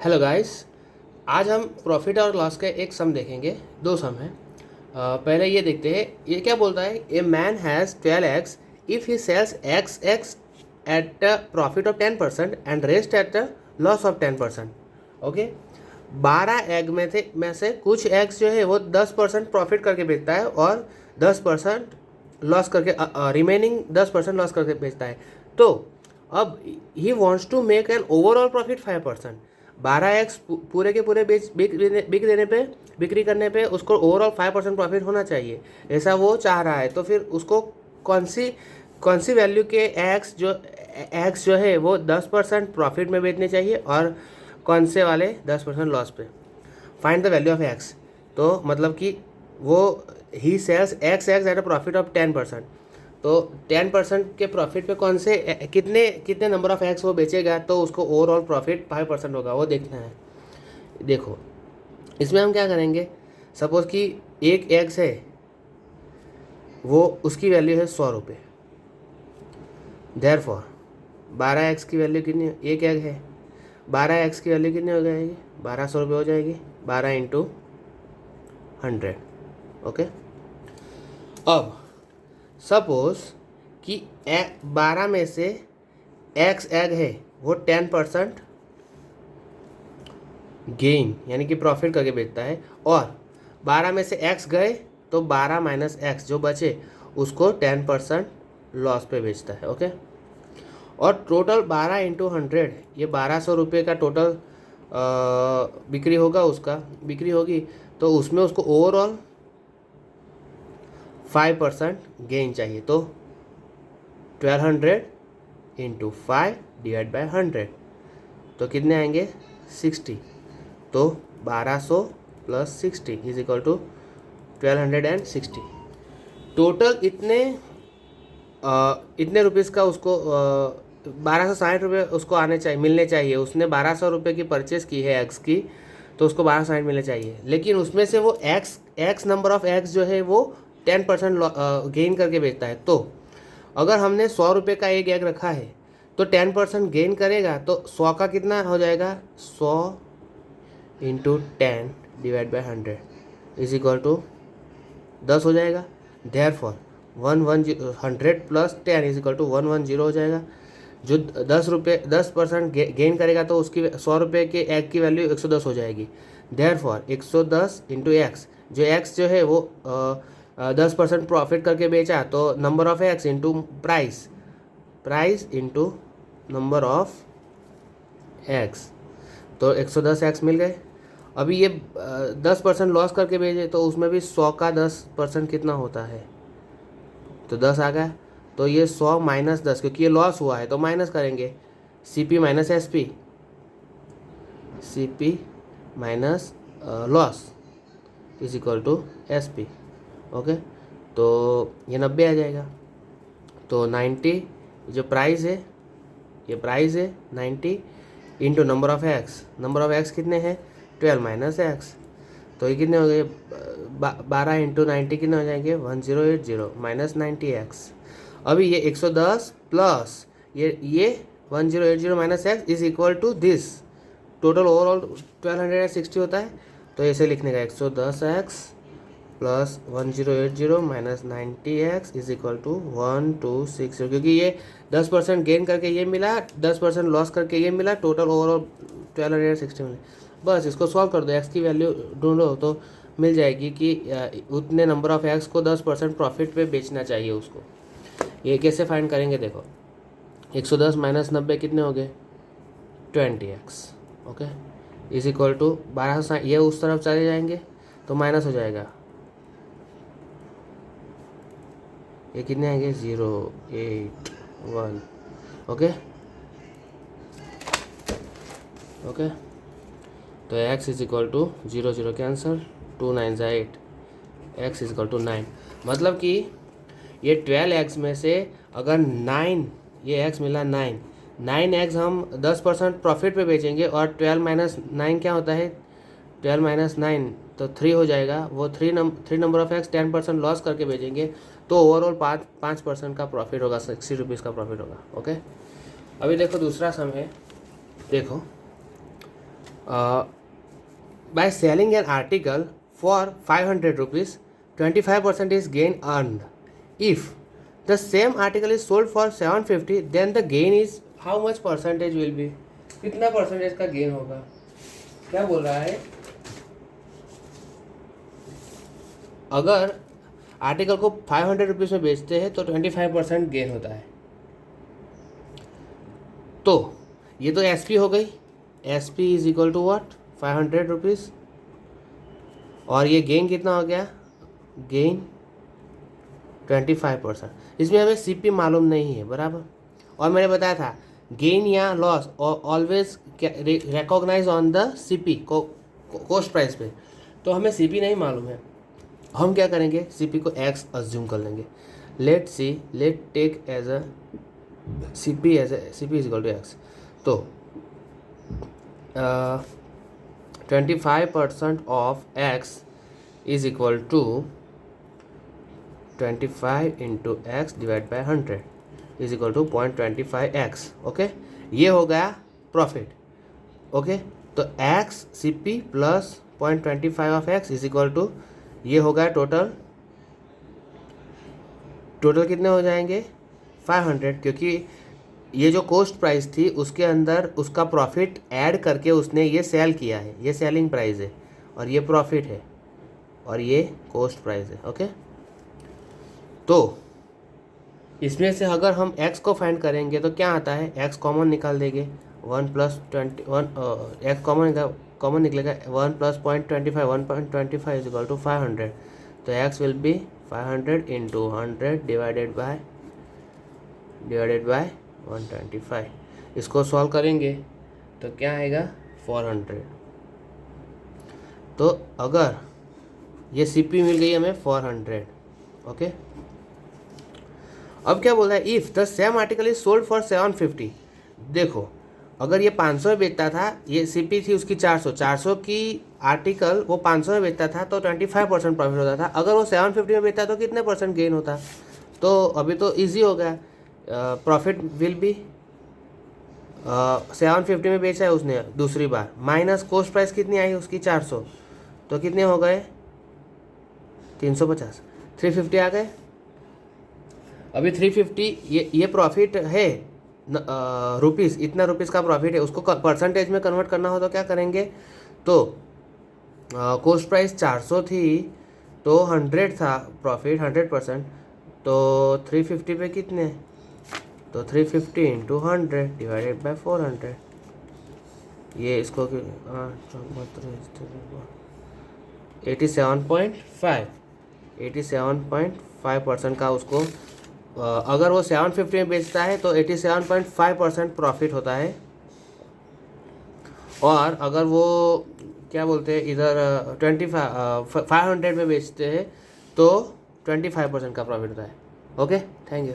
Hello guys. आज हम profit और लॉस का एक सम देखेंगे। दो सम है। पहले ये देखते हैं ये क्या बोलता है। A man has 12 eggs if he sells x at a profit of 10% and rest at a loss of 10%। Okay, 12 egg में से कुछ एग्स जो है वो 10% प्रॉफिट करके बेचता है और 10% लॉस करके रिमेनिंग 10% लॉस करके बेचता है। तो अब he wants to make an overall profit 5%। 12 x पूरे के पूरे बिक्री करने पे उसको ओवरऑल 5% प्रॉफिट होना चाहिए, ऐसा वो चाह रहा है। तो फिर उसको कौन सी वैल्यू के एक्स जो है वो 10% प्रॉफिट में बेचने चाहिए और कौन से वाले 10% लॉस पे। Find the value of X. तो मतलब कि वो ही sells x at a profit of 10%। तो 10% के प्रॉफिट पे कौन से कितने कितने नंबर ऑफ एक्स वो बेचेगा तो उसको ओवरऑल प्रॉफिट 5% होगा, वो देखना है। देखो, इसमें हम क्या करेंगे। सपोज कि एक एक्स है, वो उसकी वैल्यू है 100 रुपये। देयरफॉर 12 एक्स की वैल्यू कितनी, एक एग है, 12 एक्स की वैल्यू कितनी हो जाएगी, 1200 रुपये हो जाएगी। 12 × 100। ओके, अब सपोज कि 12 में से एक्स एग है वो 10% गेन यानी कि प्रॉफिट करके बेचता है और 12 में से एक्स गए तो 12 माइनस एक्स जो बचे उसको 10% लॉस पे बेचता है। ओके, और टोटल 12 × 100, ये 1200 रुपये का टोटल बिक्री होगा, उसका बिक्री होगी। तो उसमें उसको ओवरऑल 5% गेन चाहिए। तो 1200 × 5 डिवाइड बाय 100 तो कितने आएंगे, 60। तो 1200 + 60 इज इक्वल टू 1260। टोटल इतने रुपीज़ का उसको 1260 रुपये उसको आने चाहिए, मिलने चाहिए। उसने 1200 रुपये की परचेस की है एक्स की, तो उसको 1260 मिलने चाहिए। लेकिन उसमें से वो एक्स नंबर ऑफ एक्स जो है वो 10% गेन करके बेचता है। तो अगर हमने 100 रुपये का एक एग रखा है तो 10% गेन करेगा, तो 100 का कितना हो जाएगा, 100 × 10 divide by 100 is equal to 10 हो जाएगा। देयरफॉर 100 + 10 इज इक्वल टू 110 हो जाएगा। जो 10% गेन करेगा तो उसकी 100 रुपये के एग की वैल्यू 110 हो जाएगी। देयरफॉर 110 × एक्स, जो एक्स जो है वो 10% प्रॉफिट करके बेचा, तो number of x into price into number of X, तो 110 एक्स मिल गए। अभी ये 10% लॉस करके बेचे तो उसमें भी 100 का 10% कितना होता है, तो 10 आ गया। तो ये 100 माइनस 10, क्योंकि ये लॉस हुआ है तो माइनस करेंगे। CP minus SP, CP minus loss is equal to SP। Okay, तो ये 90 आ जाएगा। तो 90 जो प्राइस है, ये प्राइस है 90 इंटू नंबर ऑफ एक्स कितने हैं, 12 माइनस एक्स। तो ये कितने हो गए, 12 × 90 कितने हो जाएंगे, 1080 माइनस 90x। अभी ये 110 प्लस ये 1080 minus x is equal to this. Total overall 1260 होता है। तो ऐसे लिखने का 110x plus 1080 minus 90x is equal to 1260, क्योंकि ये 10% गेन करके ये मिला, 10% लॉस करके ये मिला, टोटल ओवरऑल 1260 मिला। बस इसको सॉल्व कर दो, एक्स की वैल्यू ढूंढो तो मिल जाएगी कि उतने नंबर ऑफ एक्स को 10% प्रॉफिट पे बेचना चाहिए उसको। ये कैसे फाइंड करेंगे, देखो 110 माइनस 90 कितने हो गए, 20x। Okay, is equal to 1260, ये उस तरफ चले जाएंगे तो माइनस हो जाएगा, ये कितने आएंगे, 081। ओके ओके, तो x इज इक्वल टू 0 कैंसर, 2 9 8, x इज इक्वल टू 9। मतलब कि ये 12x में से अगर 9, ये x मिला 9x हम 10% प्रॉफिट पे बेचेंगे और 12 माइनस 9 क्या होता है, 12 माइनस 9 तो 3 हो जाएगा। वो 3 नंबर ऑफ एक्स 10% लॉस करके बेचेंगे तो ओवरऑल 5% का प्रॉफिट होगा, 60 रुपीज़ का प्रॉफिट होगा। ओके, अभी देखो दूसरा सम है। देखो by selling an article for 500 rupees 25% is gain earn. If the same article is sold for 750 then the gain is how much percentage will be. कितना परसेंटेज का गेन होगा. क्या बोल रहा है, अगर आर्टिकल को 500 रुपीज़ में बेचते हैं तो 25% गेन होता है. तो ये तो एस पी हो गई. S P is equal to what, 500 rupees. और ये गेन कितना हो गया, गेन 25%. इसमें हमें सी पी मालूम नहीं है, बराबर. और मैंने बताया था गेन या loss always recognise on the C P cost price पे. तो हमें सी पी नहीं मालूम है. हम क्या करेंगे, सी पी को एक्स अज्यूम कर लेंगे. Let take as a C P is equal to x. तो 25% of x is equal to 25 into x divide by 100 is equal to 0.25x. ओके, ये हो गया प्रॉफिट. ओके, तो x C P plus 0.25 of x is equal to, ये हो गया total कितने हो जाएंगे 500, क्योंकि ये जो कॉस्ट प्राइस थी उसके अंदर उसका प्रॉफिट ऐड करके उसने ये सेल किया है. ये सेलिंग प्राइस है और ये प्रॉफिट है और ये कॉस्ट प्राइस है. ओके, तो इसमें से अगर हम x को फाइंड करेंगे तो क्या आता है, x कॉमन निकाल देंगे. 1 प्लस 21 x कॉमन निकलेगा. 1 प्लस 0.25 1.25 इज इक्वल टू 500. तो x will be 500 into 100 divided by 125. इसको सॉल्व करेंगे तो क्या आएगा 400. तो अगर ये सी पी मिल गई हमें 400. ओके, अब क्या बोल रहा है, if the same article is sold for 750. देखो, अगर ये 500 में बेचता था, ये सी पी थी उसकी 400 की आर्टिकल वो 500 में बेचता था तो 25% प्रॉफिट होता था. अगर वो 750 में बेचता तो कितने परसेंट गेन होता. तो अभी तो इजी हो गया. प्रॉफिट विल बी 750 में बेचा है उसने दूसरी बार, माइनस कॉस्ट प्राइस कितनी आई उसकी 400, तो कितने हो गए 350. 350 आ गए. अभी 350 ये प्रॉफिट है रुपीज़, इतना रुपीज़ का प्रॉफिट है. उसको परसेंटेज में कन्वर्ट करना हो तो क्या करेंगे, तो कॉस्ट प्राइस 400 थी तो 100 था प्रॉफिट 100%. तो 350 पे कितने, तो 350 इंटू 100 डिवाइडेड बाई 400. ये इसको 87.5% का उसको, अगर वो 750 में बेचता है तो 87.5% प्रॉफिट होता है. और अगर वो क्या बोलते हैं इधर 500 में बेचते हैं तो 25% का प्रॉफिट होता है. Okay, thank you.